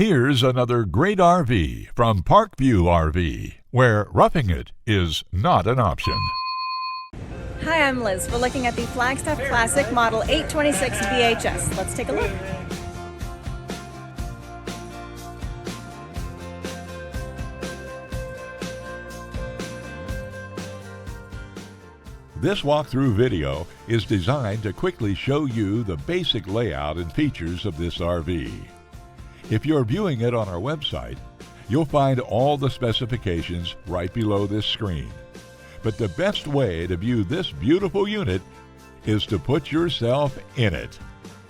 Here's another great RV from Parkview RV, where roughing it is not an option. Hi, I'm Liz. We're looking at the Flagstaff Classic Model 826BHS. Let's take a look. This walkthrough video is designed to quickly show you the basic layout and features of this RV. If you're viewing it on our website, you'll find all the specifications right below this screen. But the best way to view this beautiful unit is to put yourself in it.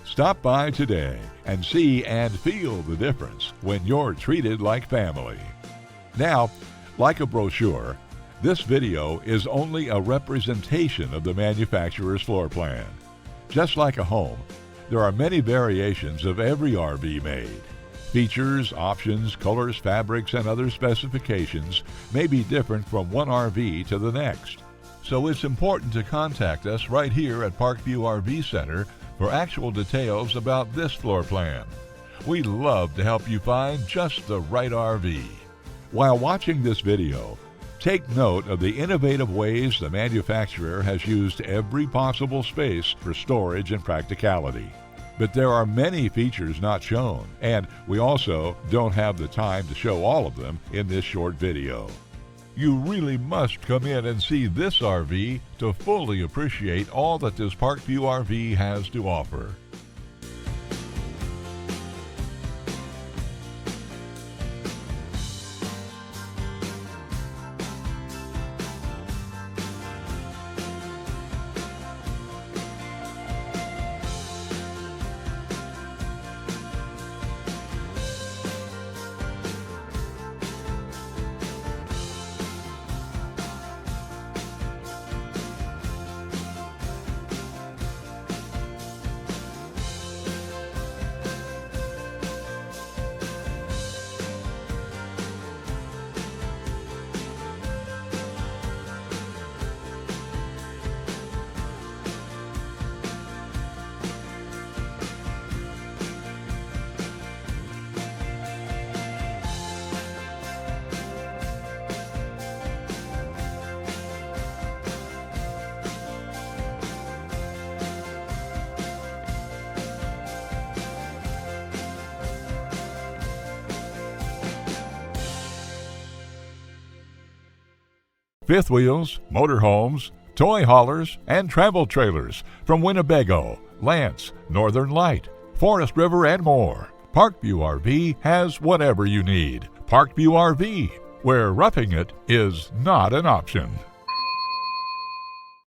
Stop by today and see and feel the difference when you're treated like family. Now, like a brochure, this video is only a representation of the manufacturer's floor plan. Just like a home, there are many variations of every RV made. Features, options, colors, fabrics, and other specifications may be different from one RV to the next. So it's important to contact us right here at Parkview RV Center for actual details about this floor plan. We'd love to help you find just the right RV. While watching this video, take note of the innovative ways the manufacturer has used every possible space for storage and practicality. But there are many features not shown, and we also don't have the time to show all of them in this short video. You really must come in and see this RV to fully appreciate all that this Parkview RV has to offer. Fifth wheels, motorhomes, toy haulers, and travel trailers from Winnebago, Lance, Northern Light, Forest River, and more. Parkview RV has whatever you need. Parkview RV, where roughing it is not an option.